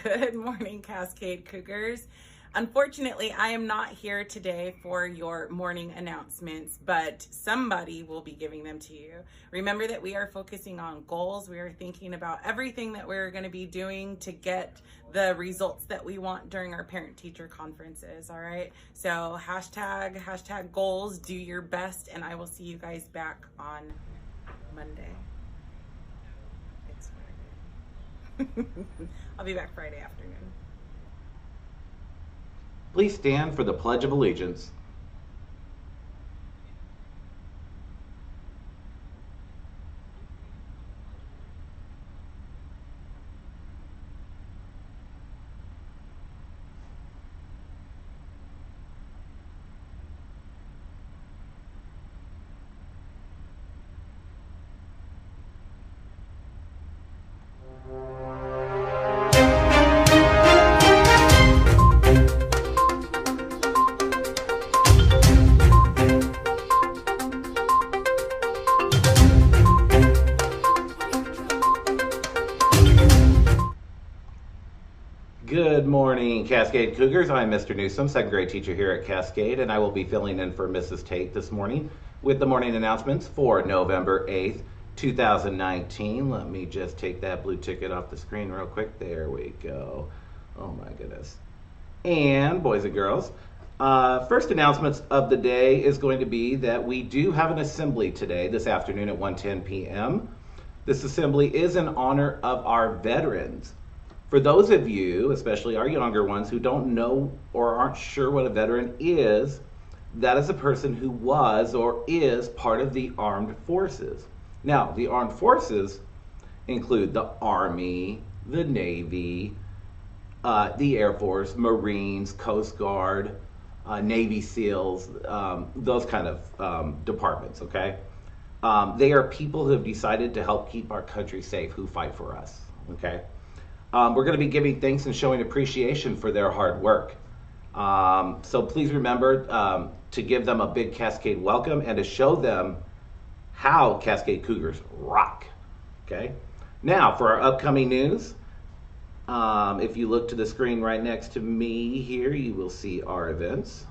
Good morning, Cascade Cougars. Unfortunately, I am not here today for your morning announcements, but somebody will be giving them to you. Remember that we are focusing on goals. We are thinking about everything that we're going to be doing to get the results that we want during our parent-teacher conferences, all right? So hashtag goals, do your best, and I will see you guys back on Monday. It's Friday. I'll be back Friday afternoon. Please stand for the Pledge of Allegiance. Good morning, Cascade Cougars. I'm Mr. NEWSOM, second grade teacher here at Cascade, and I will be filling in for Mrs. Tate this morning with the morning announcements for November 8th, 2019. Let me just take that blue ticket off the screen real quick. There we go. Oh my goodness. And boys and girls, first announcements of the day is going to be that we do have an assembly today, this afternoon at 1:10 p.m. This assembly is in honor of our veterans. For those of you, especially our younger ones, who don't know or aren't sure what a veteran is, that is a person who was or is part of the armed forces. Now, the armed forces include the Army, the Navy, the Air Force, Marines, Coast Guard, Navy SEALs, those kind of departments, okay? They are people who have decided to help keep our country safe, who fight for us, okay? We're going to be giving thanks and showing appreciation for their hard work. So please remember to give them a big Cascade welcome and to show them how Cascade Cougars rock. Okay. Now for our upcoming news, if you look to the screen right next to me here, you will see our events.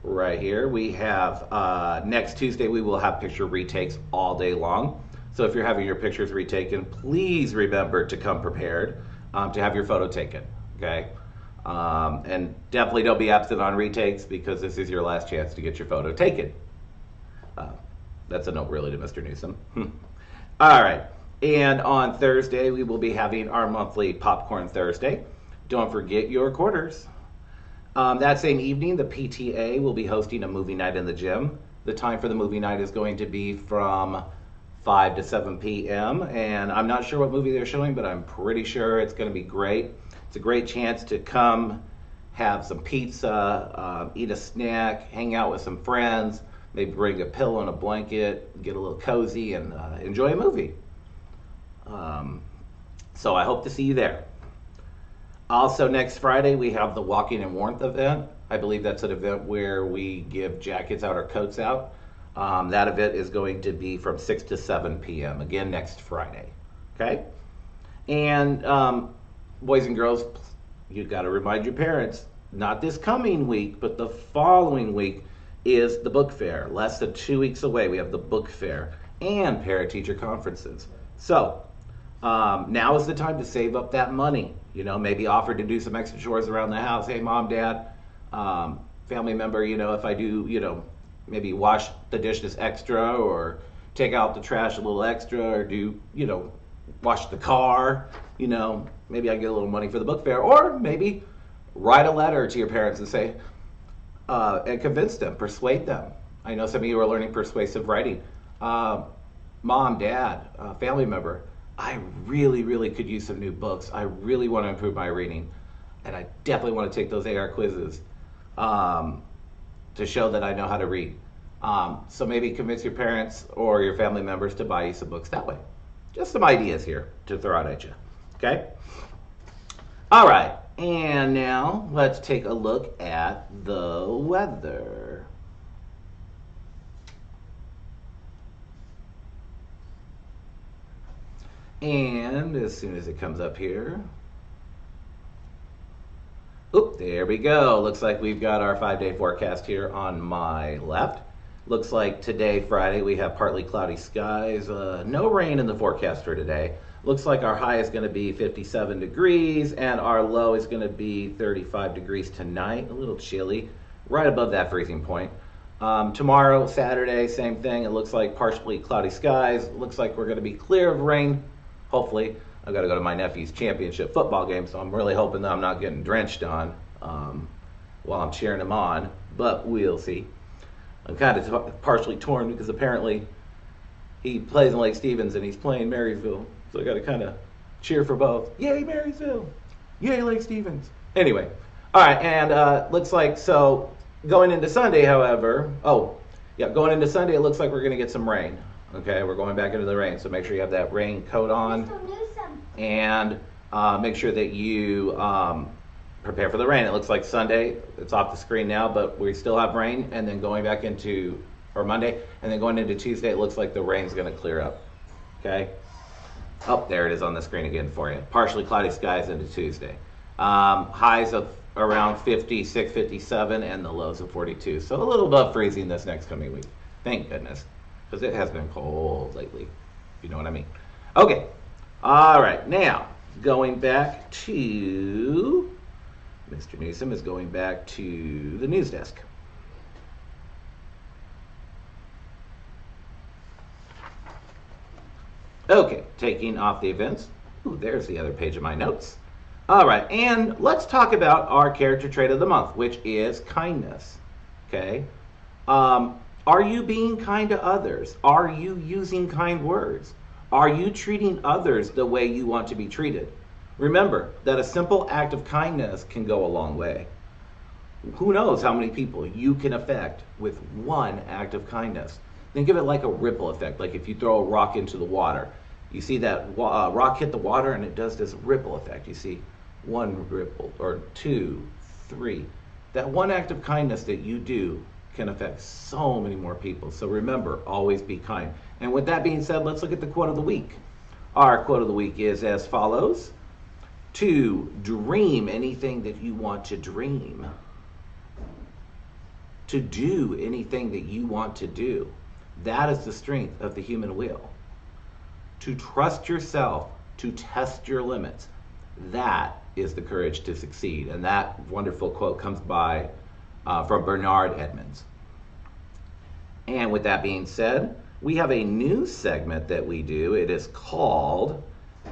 Right here, we have next Tuesday, we will have picture retakes all day long. So if you're having your pictures retaken, please remember to come prepared to have your photo taken, okay? And definitely don't be absent on retakes because this is your last chance to get your photo taken. That's a note really to Mr. NEWSOM. All right, and on Thursday, we will be having our monthly Popcorn Thursday. Don't forget your quarters. That same evening, the PTA will be hosting a movie night in the gym. The time for the movie night is going to be from 5 to 7 p.m. and I'm not sure what movie they're showing, but I'm pretty sure it's going to be great. It's a great chance to come have some pizza, eat a snack, hang out with some friends, maybe bring a pillow and a blanket, get a little cozy, and enjoy a movie. So I hope to see you there. Also next Friday we have the Walking in Warmth event. I believe that's an event where we give jackets out or coats out. That event is going to be from 6 to 7 p.m. again next Friday. Okay? And boys and girls, you've got to remind your parents, not this coming week, but the following week is the book fair. Less than 2 weeks away, we have the book fair and parent-teacher conferences. So now is the time to save up that money. You know, maybe offer to do some extra chores around the house. Hey, mom, dad, family member, you know, if I do, you know, maybe wash the dishes extra or take out the trash a little extra or do, you know, wash the car, you know, maybe I get a little money for the book fair, or maybe write a letter to your parents and say, and convince them, persuade them. I know some of you are learning persuasive writing. Mom, dad, family member, I really could use some new books. I really want to improve my reading. And I definitely want to take those AR quizzes. To show that I know how to read. So maybe convince your parents or your family members to buy you some books that way. Just some ideas here to throw out at you, okay? All right, and now let's take a look at the weather. And as soon as it comes up here, There we go. Looks like we've got our 5-day forecast here on my left. Looks like today, Friday, we have partly cloudy skies. No rain in the forecast for today. Looks like our high is going to be 57 degrees and our low is going to be 35 degrees tonight. A little chilly, right above that freezing point. Tomorrow, Saturday, same thing. It looks like partially cloudy skies. Looks like we're going to be clear of rain, hopefully. I've got to go to my nephew's championship football game, so I'm really hoping that I'm not getting drenched on while I'm cheering him on, but we'll see. I'm kind of partially torn because apparently he plays in Lake Stevens and he's playing Marysville, so I got to kind of cheer for both. Yay, Marysville! Yay, Lake Stevens! Anyway, all right, and looks like, so going into Sunday, however, going into Sunday, it looks like we're going to get some rain. Okay, we're going back into the rain, so make sure you have that rain coat on, and make sure that you prepare for the rain. It looks like Sunday, it's off the screen now, but we still have rain, and then going back into, or Monday, and then going into Tuesday, it looks like the rain's going to clear up. Okay, oh, there it is on the screen again for you. Partially cloudy skies into Tuesday. Highs of around 56, 57, and the lows of 42. So a little above freezing this next coming week. Thank goodness, because it has been cold lately. You know what I mean? Okay. All right. Now, going back to, Mr. Newsom is going back to the news desk. Okay, taking off the events. Ooh, there's the other page of my notes. All right, and let's talk about our character trait of the month, which is kindness. Okay, are you being kind to others? Are you using kind words? Are you treating others the way you want to be treated? Remember that a simple act of kindness can go a long way. Who knows how many people you can affect with one act of kindness? Think of it like a ripple effect, like if you throw a rock into the water. You see that rock hit the water and it does this ripple effect. You see one ripple, or two, three. That one act of kindness that you do can affect so many more people. So remember, always be kind. And with that being said, let's look at the quote of the week. Our quote of the week is as follows: to dream anything that you want to dream. To do anything that you want to do. That is the strength of the human will. To trust yourself, to test your limits. That is the courage to succeed. And that wonderful quote comes by from Bernard Edmonds. And with that being said, we have a new segment that we do. It is called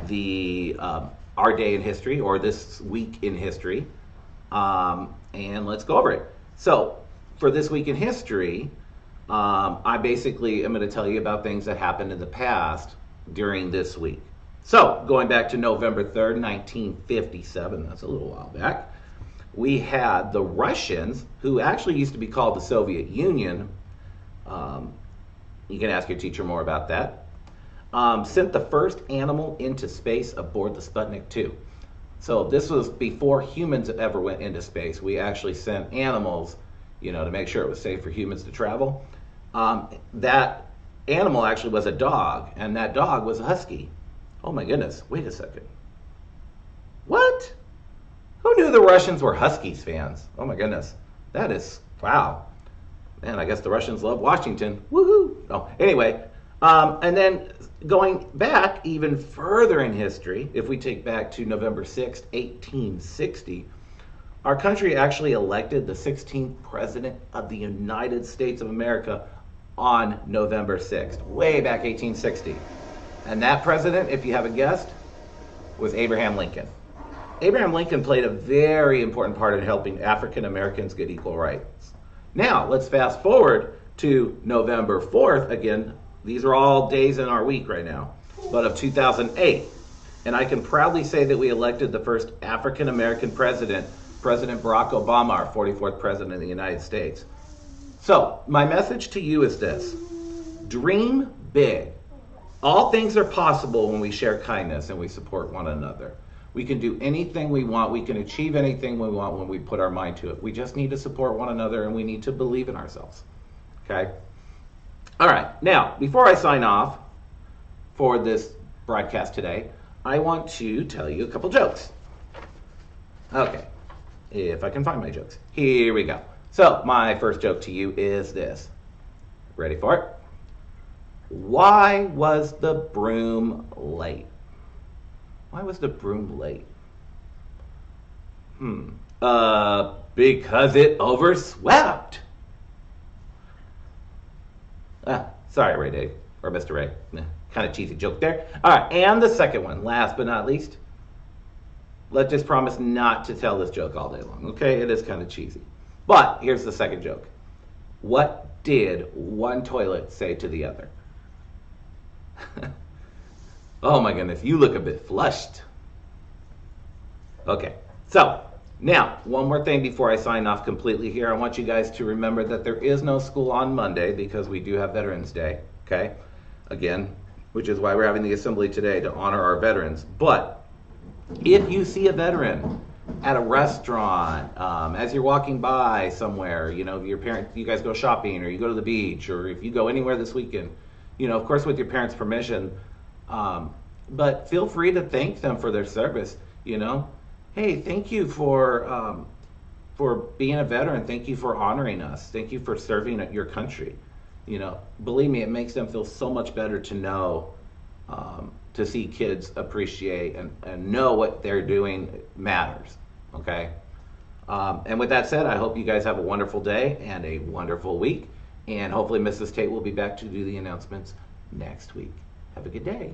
the Our Day in History, or This Week in History. And let's go over it. So for This Week in History, I basically am going to tell you about things that happened in the past during this week. So, going back to November 3rd, 1957, that's a little while back, we had the Russians, who actually used to be called the Soviet Union. You can ask your teacher more about that. Sent the first animal into space aboard the Sputnik 2. So this was before humans ever went into space. We actually sent animals, to make sure it was safe for humans to travel. That animal actually was a dog, and that dog was a husky. Oh my goodness, wait a second. What? Who knew the Russians were Huskies fans? Oh my goodness, that is, wow. Man, I guess the Russians love Washington. Woohoo! Oh, anyway, and then going back even further in history, if we take back to November 6th, 1860, our country actually elected the 16th president of the United States of America on November 6th, way back 1860. And that president, if you haven't guessed, was Abraham Lincoln. Abraham Lincoln played a very important part in helping African Americans get equal rights. Now, let's fast forward to November 4th. Again, these are all days in our week right now, but of 2008. And I can proudly say that we elected the first African American president, President Barack Obama, our 44th president of the United States. So, my message to you is this: dream big. All things are possible when we share kindness and we support one another. We can do anything we want. We can achieve anything we want when we put our mind to it. We just need to support one another, and we need to believe in ourselves. Okay? All right. Now, before I sign off for this broadcast today, I want to tell you a couple jokes. Okay. if I can find my jokes. Here we go. So my first joke to you is this. Ready for it? Why was the broom late? Why was the broom late? Because it overswept. Sorry, Ray Dave, or Mr. Ray. Kind of cheesy joke there. All right, and the second one, last but not least. Let's just promise not to tell this joke all day long, okay? It is kind of cheesy. But here's the second joke. What did one toilet say to the other? Oh my goodness, you look a bit flushed. Okay, so now, one more thing before I sign off completely here. I want you guys to remember that there is no school on Monday because we do have Veterans Day, okay? Again, which is why we're having the assembly today to honor our veterans. But if you see a veteran at a restaurant, as you're walking by somewhere, you guys go shopping or you go to the beach or if you go anywhere this weekend, of course with your parents' permission, but feel free to thank them for their service, Hey, thank you for being a veteran. Thank you for honoring us. Thank you for serving your country. Believe me, it makes them feel so much better to know, to see kids appreciate and know what they're doing matters. Okay. And with that said, I hope you guys have a wonderful day and a wonderful week. And hopefully Mrs. Tate will be back to do the announcements next week. Have a good day.